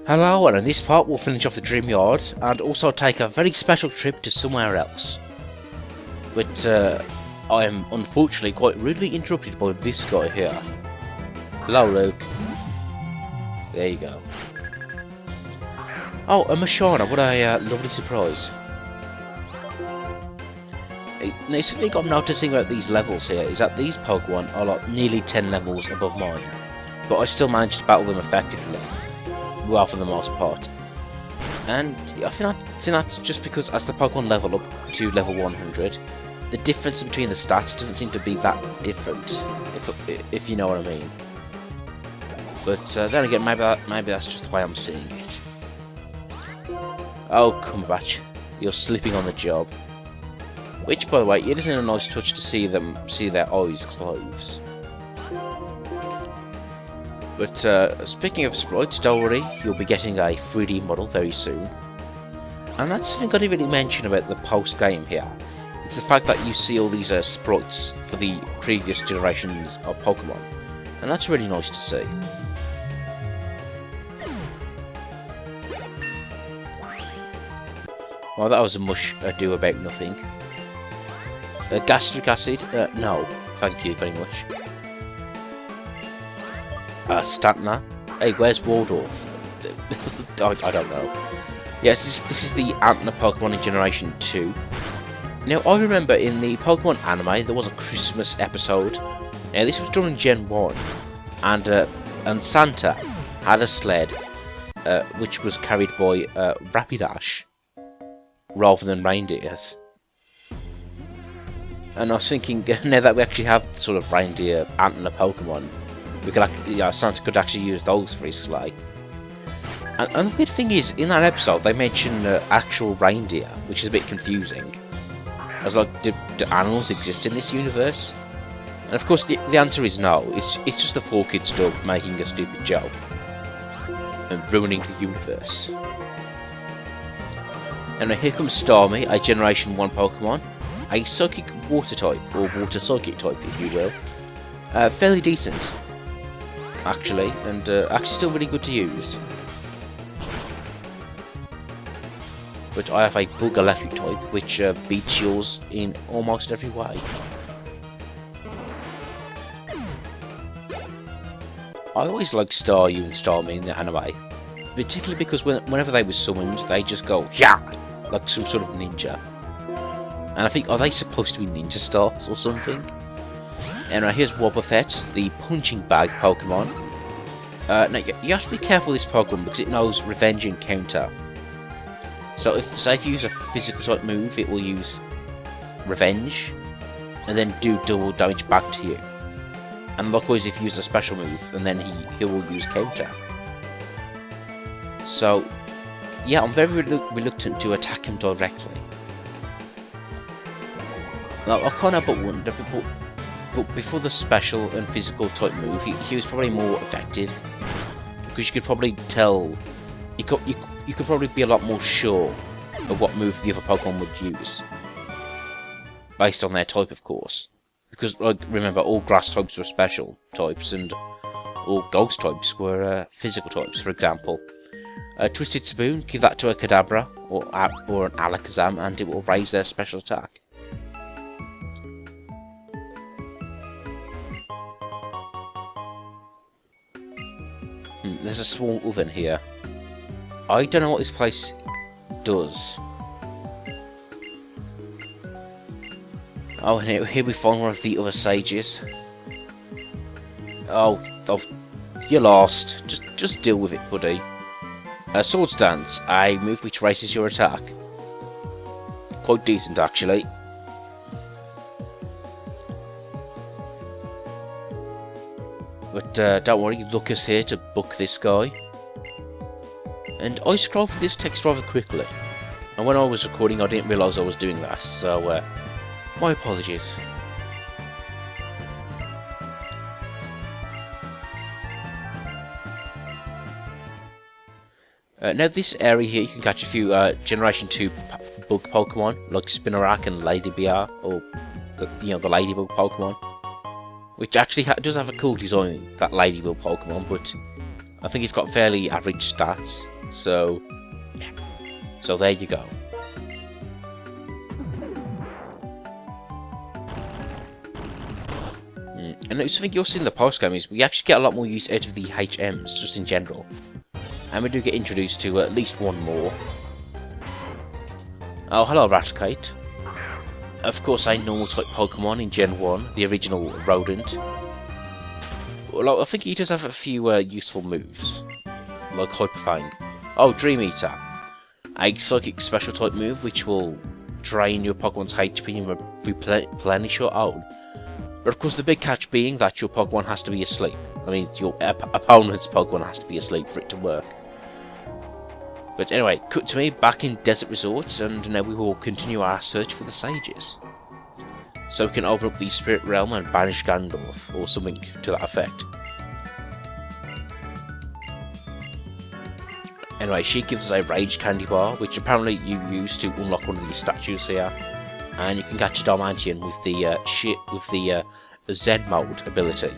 Hello, and in this part we'll finish off the Dream Yard and also take a very special trip to somewhere else. But I am unfortunately quite rudely interrupted by this guy here. Hello, Luke. There you go. Oh, a Mashana, what a lovely surprise. Now, something I'm noticing about these levels here is that these Pokemon are like nearly 10 levels above mine, but I still manage to battle them effectively, well for the most part. And I think that's just because as the Pokemon level up to level 100, the difference between the stats doesn't seem to be that different, if you know what I mean. But then again, maybe that's just the way I'm seeing it. Oh, Cumberbatch, you're slipping on the job. Which, by the way, it isn't a nice touch to see their eyes close. But speaking of sprites, don't worry, you'll be getting a 3D model very soon. And that's something I didn't really mention about the post-game here. It's the fact that you see all these sprites for the previous generations of Pokemon. And that's really nice to see. Well, that was a mush ado about nothing. Gastric acid? No, thank you very much. Stantner? Hey, where's Waldorf? I don't know. Yes, this is the Antler Pokemon in Generation 2. Now, I remember in the Pokemon anime, there was a Christmas episode. Now, this was during Gen 1. And Santa had a sled, which was carried by Rapidash, rather than reindeers. And I was thinking, now that we actually have sort of reindeer antler Pokemon, we could Santa could actually use those for his sleigh. And the weird thing is, in that episode, they mention actual reindeer, which is a bit confusing. I was like, do animals exist in this universe? And of course, the answer is no. It's just the 4Kids dub making a stupid joke and ruining the universe. And here comes Starmie, a Generation 1 Pokemon. A psychic water type, or water psychic type if you will. Fairly decent, actually, and actually still really good to use. But I have a bug electric type, which beats yours in almost every way. I always liked Staryu and Starmie in the anime, particularly because whenever they were summoned, they just go, yeah, like some sort of ninja. And I think, are they supposed to be ninja stars or something? And here's Wobbuffet, the punching bag Pokemon. Now you have to be careful with this Pokemon because it knows Revenge and Counter. So if you use a physical type move, it will use Revenge, and then do double damage back to you. And likewise, if you use a special move, and then he will use Counter. So yeah, I'm very reluctant to attack him directly. Now, I can't help but wonder, but before the special and physical type move, he was probably more effective, because you could probably tell, you could probably be a lot more sure of what move the other Pokemon would use, based on their type, of course. Because, like, remember, all grass types were special types, and all ghost types were physical types. For example, a Twisted Spoon, give that to a Kadabra or an Alakazam, and it will raise their special attack. There's a small oven here. I don't know what this place does. Oh, and here we find one of the other sages. Oh, you're lost. Just deal with it, buddy. Sword Stance, a move which raises your attack. Quite decent, actually. But don't worry, Lucas here to book this guy. And I scrolled through this text rather quickly. And when I was recording, I didn't realise I was doing that, so my apologies. Now this area here, you can catch a few Generation 2 bug Pokemon, like Spinarak and Ladybear, or the Ladybug Pokemon. Which actually does have a cool design, that Ladybug Pokemon, but I think it's got fairly average stats, so yeah. So there you go. And something you'll see in the post game is we actually get a lot more use out of the HMs, just in general. And we do get introduced to at least one more. Oh, hello Raticate. Of course, a normal type Pokemon in Gen 1, the original Rodent. Well, I think he does have a few useful moves, like Hyper Fang. Oh, Dream Eater. A Psychic Special type move which will drain your Pokemon's HP and replenish your own. But of course the big catch being that your Pokemon has to be asleep. I mean, your opponent's Pokemon has to be asleep for it to work. But anyway, cut to me back in Desert Resorts, and now we will continue our search for the Sages. So we can open up the Spirit Realm and banish Gandalf, or something to that effect. Anyway, she gives us a Rage Candy Bar, which apparently you use to unlock one of these statues here. And you can catch a Darmanian with the Z mode ability.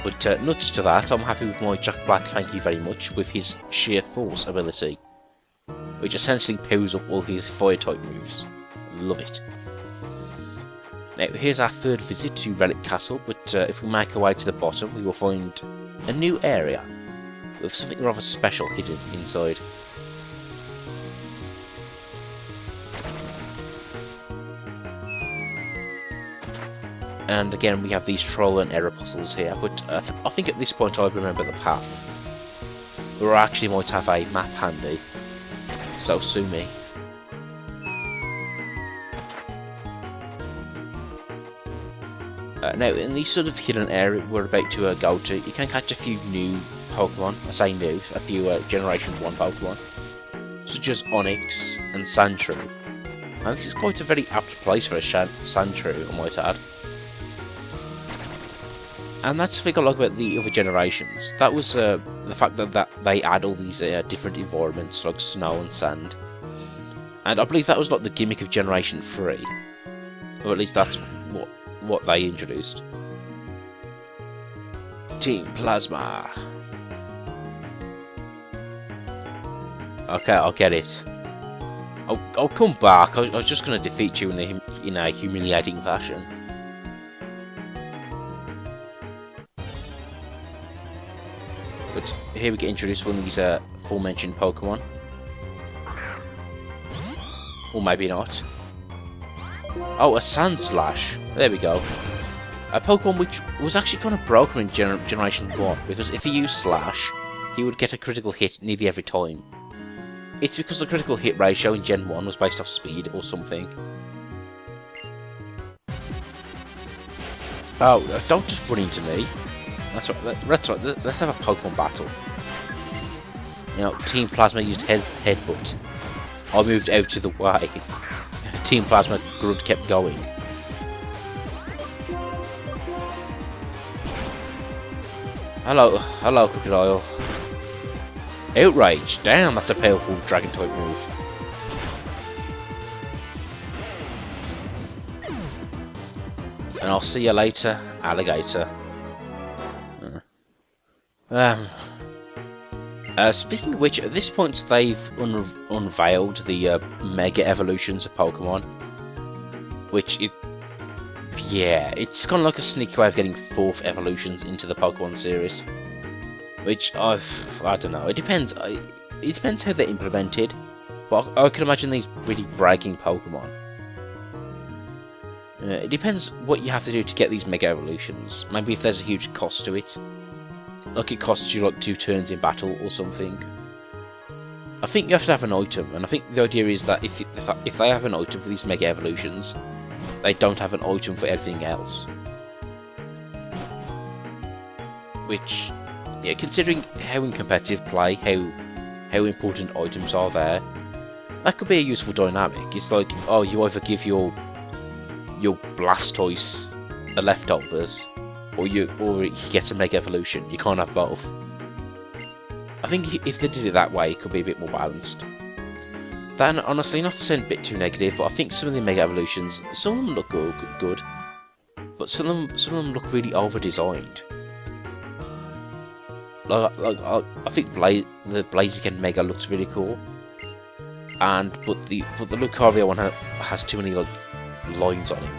But nuts to that, I'm happy with my Jack Black, thank you very much, with his Sheer Force ability, which essentially pows up all his fire type moves. Love it. Now here's our third visit to Relic Castle, but if we make our way to the bottom we will find a new area with something rather special hidden inside. And again we have these troll and error puzzles here, but I think at this point I remember the path. Or I actually might have a map handy, so sue me. Now in this sort of hidden area we're about to go to, you can catch a few new Pokemon, I say new, a few Generation 1 Pokemon, such as Onix and Sandshrew. And this is quite a very apt place for a Sandshrew, I might add. And that's the thing I like about the other generations. That was the fact that they add all these different environments like snow and sand. And I believe that was like the gimmick of Generation 3. Or at least that's what they introduced. Team Plasma. Okay, I'll get it. I'll come back. I was just going to defeat you in a humiliating fashion. But here we get introduced to one of these aforementioned Pokemon. Or maybe not. Oh, a Sandslash. There we go. A Pokemon which was actually kind of broken in Generation 1, because if he used Slash, he would get a critical hit nearly every time. It's because the critical hit ratio in Gen 1 was based off speed or something. Oh, don't just run into me. That's right, let's have a Pokemon battle. You know, Team Plasma used Headbutt. I moved out of the way. Team Plasma Grunt kept going. Hello, Crocodile. Outrage! Damn, that's a powerful Dragon type move. And I'll see you later, Alligator. Speaking of which, at this point they've unveiled the Mega Evolutions of Pokemon, which it's kind of like a sneaky way of getting 4th evolutions into the Pokemon series, which I don't know. It depends. It depends how they're implemented, but I can imagine these really bragging Pokemon. It depends what you have to do to get these Mega Evolutions. Maybe if there's a huge cost to it. Like it costs you like 2 turns in battle or something. I think you have to have an item, and I think the idea is that if they have an item for these Mega Evolutions, they don't have an item for everything else. Which, yeah, considering how in competitive play, how important items are there, that could be a useful dynamic. It's like, oh, you either give your Blastoise the leftovers, or he gets a Mega Evolution. You can't have both. I think if they did it that way, it could be a bit more balanced. Then, honestly, not to sound a bit too negative, but I think some of the Mega Evolutions, some of them look good, but some of them look really over-designed. I think the Blaziken Mega looks really cool, but the Lucario one has too many like lines on him.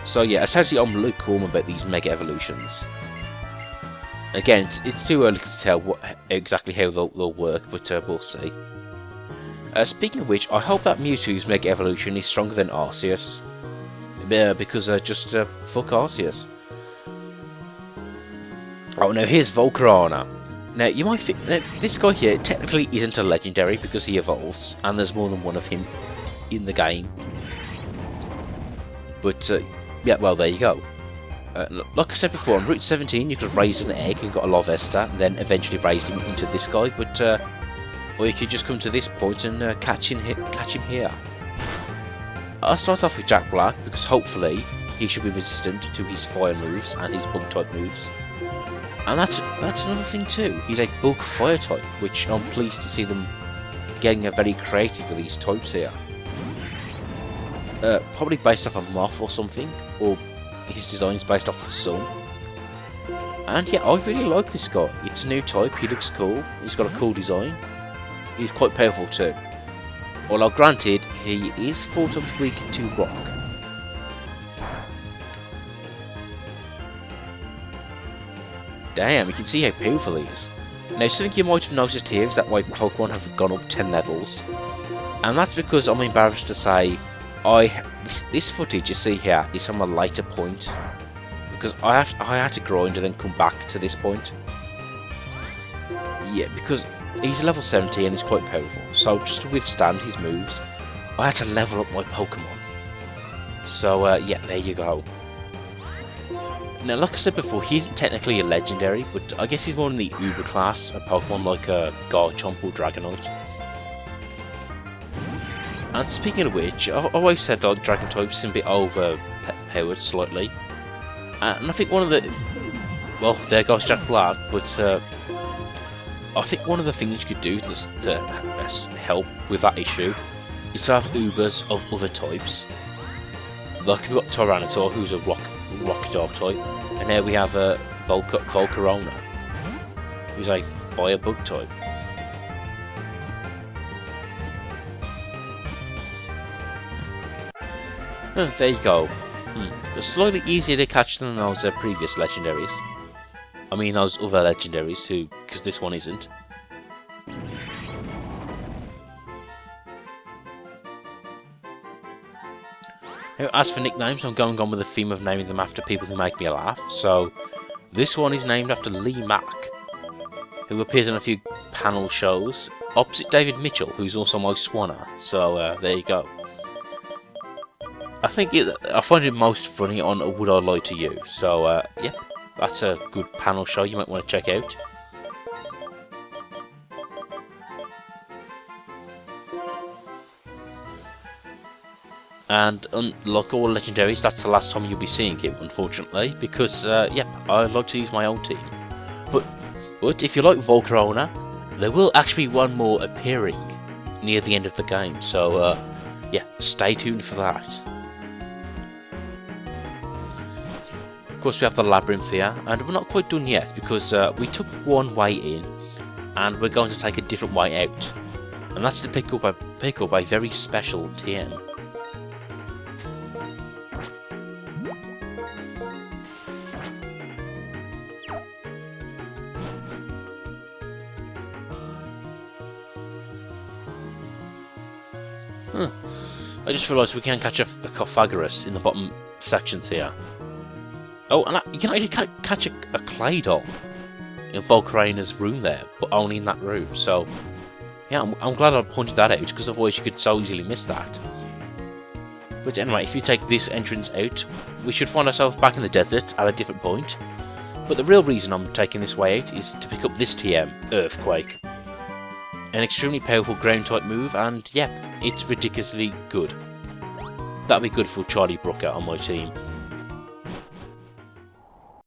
So yeah, essentially I'm lukewarm about these Mega Evolutions. Again, it's too early to tell exactly how they'll work, but we'll see. Speaking of which, I hope that Mewtwo's Mega Evolution is stronger than Arceus. Because fuck Arceus. Oh, now here's Volcarona. Now, you might think that this guy here technically isn't a legendary because he evolves, and there's more than one of him in the game. But, yeah, well, there you go. Like I said before, on Route 17 you could have raised an egg and got a Larvesta, and then eventually raised him into this guy, but, or you could just come to this point and catch him here. I'll start off with Jack Black, because hopefully he should be resistant to his fire moves and his bug type moves. And that's another thing too, he's a bug fire type, which I'm pleased to see them getting very creative with these types here. Probably based off a moth or something, or his design is based off the sun. And yeah, I really like this guy. It's a new type, he looks cool, he's got a cool design. He's quite powerful too. Although granted, he is 4 times weak to rock. Damn, you can see how powerful he is. Now something you might have noticed here is that my Pokemon have gone up 10 levels. And that's because I'm embarrassed to say, this footage you see here is from a later point. Because I had to grind and then come back to this point. Yeah, because he's level 70 and he's quite powerful, so just to withstand his moves, I had to level up my Pokemon. So yeah, there you go. Now, like I said before, he isn't technically a legendary, but I guess he's more in the Uber class, a Pokemon like Garchomp or Dragonite. And speaking of which, I've always said like Dragon types seem a bit overpowered slightly. And I think one of the... Well, there goes Jack Black, but I think one of the things you could do to help with that issue is to have Ubers of other types. Like we've got Tyranitar, who's a rock dog type, and now we have Volcarona, who's a fire bug type. There you go. It's slightly easier to catch than those previous legendaries. I mean those other legendaries, because this one isn't. Now, as for nicknames, I'm going on with the theme of naming them after people who make me laugh. So, this one is named after Lee Mack, who appears in a few panel shows, opposite David Mitchell, who's also my Swanner. So, there you go. I find it most funny on Would I Lie to You. So, yeah. That's a good panel show you might want to check out. And unlike all legendaries, that's the last time you'll be seeing him, unfortunately, because, yep, I like to use my own team. But if you like Volcarona, there will actually be one more appearing near the end of the game, so, yeah, stay tuned for that. Of course, we have the labyrinth here, and we're not quite done yet because we took one way in, and we're going to take a different way out, and that's to pick up a very special TM. I just realised we can catch a Cophagarus in the bottom sections here. Oh, and you can actually catch a Claydol in Volcarona's room there, but only in that room. So, yeah, I'm glad I pointed that out, because otherwise you could so easily miss that. But anyway, if you take this entrance out, we should find ourselves back in the desert at a different point. But the real reason I'm taking this way out is to pick up this TM, Earthquake. An extremely powerful ground type move, and yep, it's ridiculously good. That'd be good for Charlie Brooker on my team.